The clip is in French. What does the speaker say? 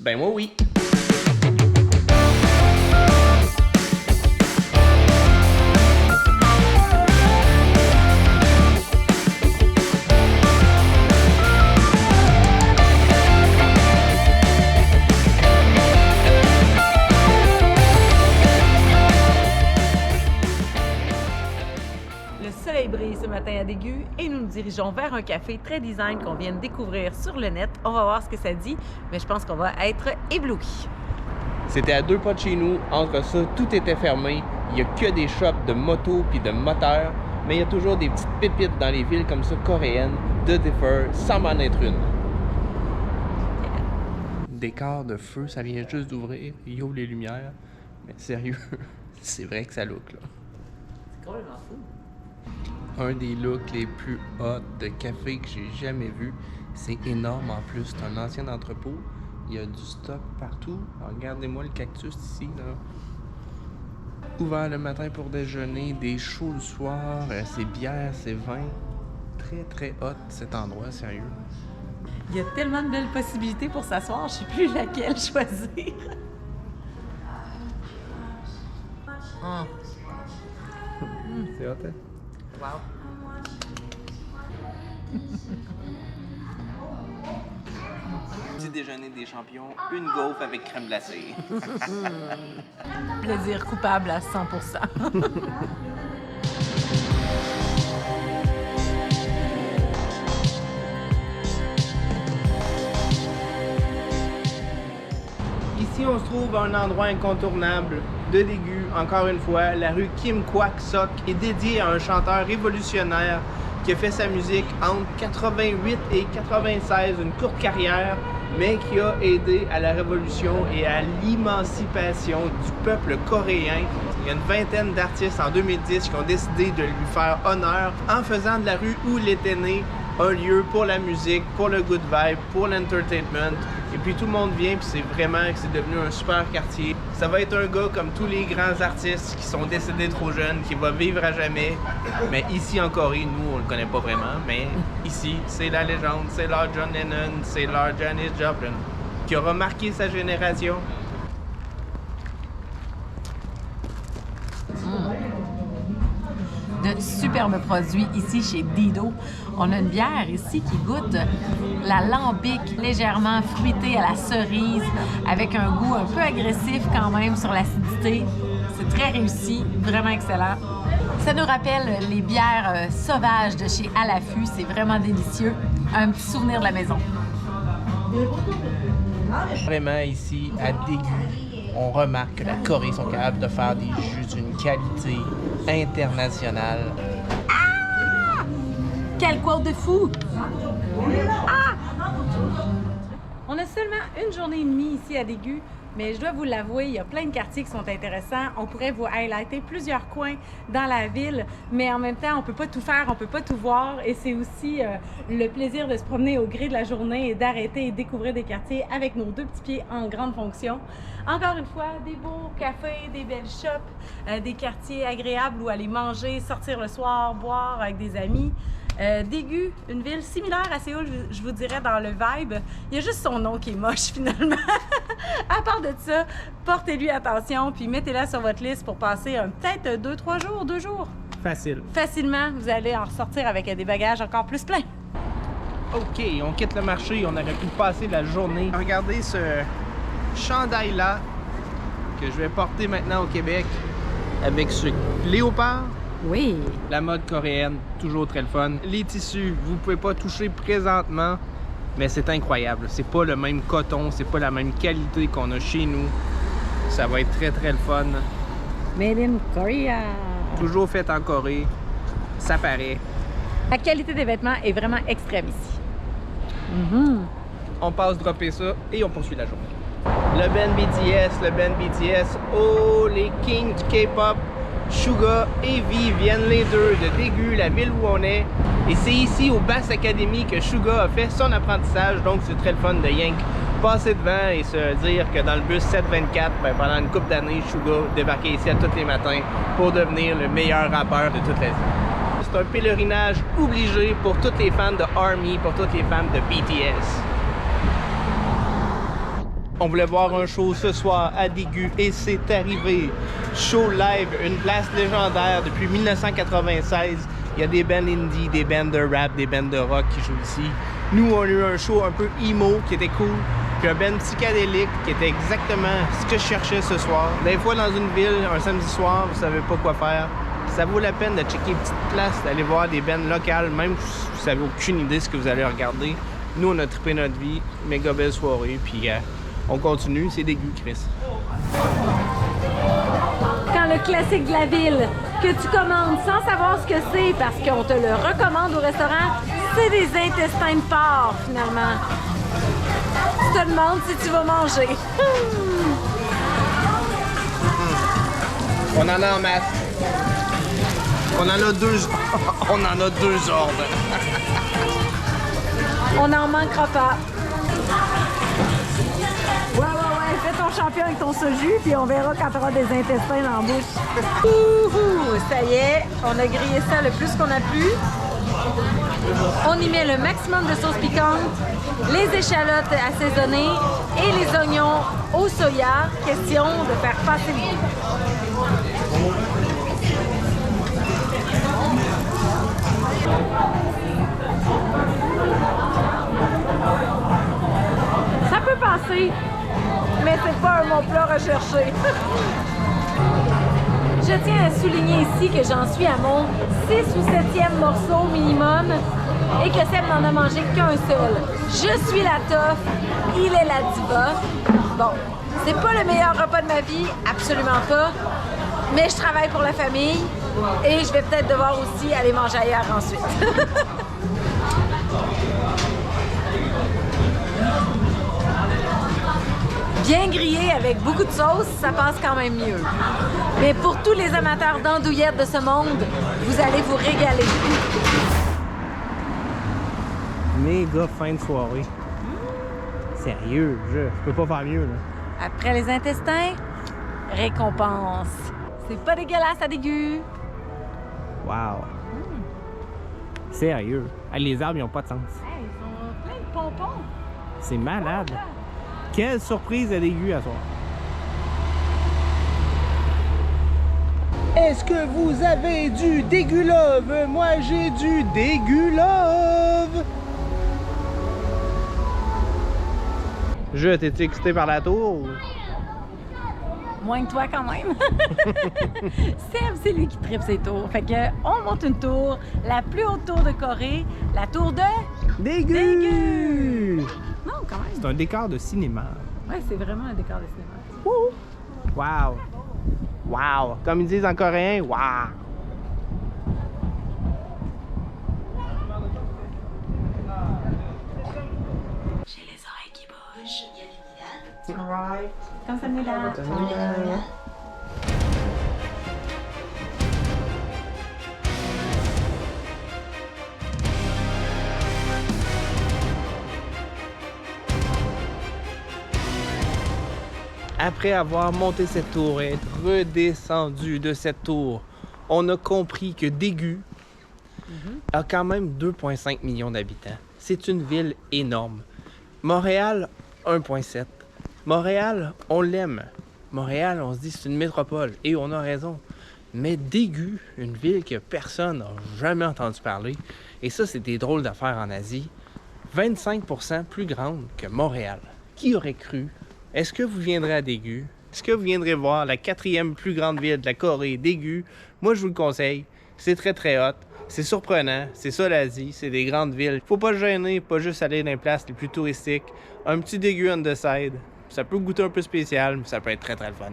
Ben moi oui. Le soleil brille ce matin à Dégu et nous nous dirigeons vers un café très design qu'on vient de découvrir sur le net. On va voir ce que ça dit, mais je pense qu'on va être éblouis. C'était à 2 pas de chez nous. Entre ça, tout était fermé. Il n'y a que des shops de motos puis de moteurs. Mais il y a toujours des petites pépites dans les villes comme ça, coréennes, de differ, sans m'en être une. Décor de feu, ça vient juste d'ouvrir. Il ouvre les lumières. Mais sérieux, c'est vrai que ça look là. C'est complètement fou. Un des looks les plus hot de café que j'ai jamais vu. C'est énorme en plus. C'est un ancien entrepôt. Il y a du stock partout. Regardez-moi le cactus ici, là. Ouvert le matin pour déjeuner, des shows le soir, c'est bière, c'est vin. Très, très hot cet endroit, sérieux. Il y a tellement de belles possibilités pour s'asseoir, je sais plus laquelle choisir. C'est hot, hein? Wow. Petit déjeuner des champions, une gaufre avec crème glacée. Plaisir coupable à 100%. Ici, on se trouve à un endroit incontournable de Dégu. Encore une fois, la rue Kim Kwak Sok est dédiée à un chanteur révolutionnaire qui a fait sa musique entre 88 et 96, une courte carrière, mais qui a aidé à la révolution et à l'émancipation du peuple coréen. Il y a une vingtaine d'artistes en 2010 qui ont décidé de lui faire honneur en faisant de la rue où il était né un lieu pour la musique, pour le good vibe, pour l'entertainment. Et puis tout le monde vient, puis c'est devenu un super quartier. Ça va être un gars comme tous les grands artistes qui sont décédés trop jeunes, qui va vivre à jamais. Mais ici en Corée, nous, on le connaît pas vraiment, mais ici, c'est la légende, c'est leur John Lennon, c'est leur Janis Joplin, qui aura marqué sa génération. De superbes produits ici chez Dido. On a une bière ici qui goûte la lambic, légèrement fruitée à la cerise, avec un goût un peu agressif quand même sur l'acidité. C'est très réussi, vraiment excellent. Ça nous rappelle les bières sauvages de chez À l'Affût, c'est vraiment délicieux. Un petit souvenir de la maison. Vraiment ici, à Dégu, on remarque que la Corée sont capables de faire des jus d'une qualité internationale. Quel quote de fou! Ah! On a seulement une journée et demie ici à Dégu, mais je dois vous l'avouer, il y a plein de quartiers qui sont intéressants. On pourrait vous highlighter plusieurs coins dans la ville, mais en même temps, on peut pas tout faire, on peut pas tout voir, et c'est aussi le plaisir de se promener au gré de la journée et d'arrêter et découvrir des quartiers avec nos deux petits pieds en grande fonction. Encore une fois, des beaux cafés, des belles shops, des quartiers agréables où aller manger, sortir le soir, boire avec des amis. Dégu, une ville similaire à Séoul, je vous dirais, dans le vibe. Il y a juste son nom qui est moche, finalement. À part de ça, portez-lui attention, puis mettez-la sur votre liste pour passer peut-être 2-3 jours, 2 jours. Facile. Facilement, vous allez en ressortir avec des bagages encore plus pleins. OK, on quitte le marché, on aurait pu passer la journée. Regardez ce chandail-là que je vais porter maintenant au Québec avec ce léopard. Oui. La mode coréenne, toujours très le fun. Les tissus, vous pouvez pas toucher présentement, mais c'est incroyable. C'est pas le même coton, c'est pas la même qualité qu'on a chez nous. Ça va être très très le fun. Made in Korea. Toujours fait en Corée, ça paraît. La qualité des vêtements est vraiment extrême ici. On passe dropper ça et on poursuit la journée. Le band BTS, oh les kings du K-pop. Suga et V viennent les deux de Dégu, la ville où on est. Et c'est ici, au Bass Academy, que Suga a fait son apprentissage. Donc, c'est très le fun de Yank passer devant et se dire que dans le bus 724, pendant une couple d'années, Suga débarquait ici à tous les matins pour devenir le meilleur rappeur de toute l'Asie. C'est un pèlerinage obligé pour toutes les fans de ARMY, pour toutes les fans de BTS. On voulait voir un show ce soir à Daegu et c'est arrivé. Show live, une place légendaire depuis 1996. Il y a des bands indie, des bands de rap, des bands de rock qui jouent ici. Nous, on a eu un show un peu emo qui était cool. Puis un band psychédélique qui était exactement ce que je cherchais ce soir. Des fois, dans une ville, un samedi soir, vous savez pas quoi faire. Ça vaut la peine de checker une petite place, d'aller voir des bands locales, même si vous savez aucune idée de ce que vous allez regarder. Nous, on a trippé notre vie. Méga belle soirée. Puis on continue. C'est Daegu, Chris. Quand le classique de la ville que tu commandes sans savoir ce que c'est parce qu'on te le recommande au restaurant, c'est des intestins de porc, finalement. Tu te demandes si tu vas manger. On en a en masse. On en a deux. On en a deux ordres. On n'en manquera pas. Ouais, fais ton champion avec ton soju, puis on verra quand tu auras des intestins dans la bouche. Ouhou, ça y est, on a grillé ça le plus qu'on a pu. On y met le maximum de sauce piquante, les échalotes assaisonnées et les oignons au soya. Question de faire passer le goût. Ça peut passer, mais c'est pas mon plat recherché. Je tiens à souligner ici que j'en suis à mon 6 ou 7e morceau minimum et que Seb n'en a mangé qu'un seul. Je suis la toffe, il est la diva. Bon, c'est pas le meilleur repas de ma vie, absolument pas, mais je travaille pour la famille et je vais peut-être devoir aussi aller manger ailleurs ensuite. Bien grillé avec beaucoup de sauce, ça passe quand même mieux. Mais pour tous les amateurs d'andouillettes de ce monde, vous allez vous régaler. Méga fin de soirée. Sérieux, je peux pas faire mieux, là. Après les intestins, récompense. C'est pas dégueulasse à Daegu. Wow. Sérieux. Hey, les arbres, ils ont pas de sens. Hey, ils ont plein de pompons. C'est malade. Quelle surprise à Daegu à soir. Est-ce que vous avez du Daegu Love? Moi, j'ai du Daegu Love. T'es-tu excité par la tour? Moins que toi quand même. Seb, c'est lui qui tripe ses tours. Fait que on monte une tour, la plus haute tour de Corée, la tour de Daegu. Non, quand même. C'est un décor de cinéma. Ouais, c'est vraiment un décor de cinéma. Wouhou. Wow. Wow. Comme ils disent en coréen, wow. J'ai les oreilles qui bougent. Alright. 감사합니다. Après avoir monté cette tour et être redescendu de cette tour, on a compris que Daegu a quand même 2,5 millions d'habitants. C'est une ville énorme. Montréal, 1,7. Montréal, on l'aime. Montréal, on se dit c'est une métropole et on a raison. Mais Daegu, une ville que personne n'a jamais entendu parler, et ça, c'est des drôles d'affaires en Asie, 25% plus grande que Montréal. Qui aurait cru? Est-ce que vous viendrez à Daegu? Est-ce que vous viendrez voir la 4e plus grande ville de la Corée, Daegu? Moi, je vous le conseille. C'est très, très hot. C'est surprenant. C'est ça, l'Asie. C'est des grandes villes. Faut pas se gêner, pas juste aller dans les places les plus touristiques. Un petit Daegu on the side. Ça peut goûter un peu spécial, mais ça peut être très, très le fun.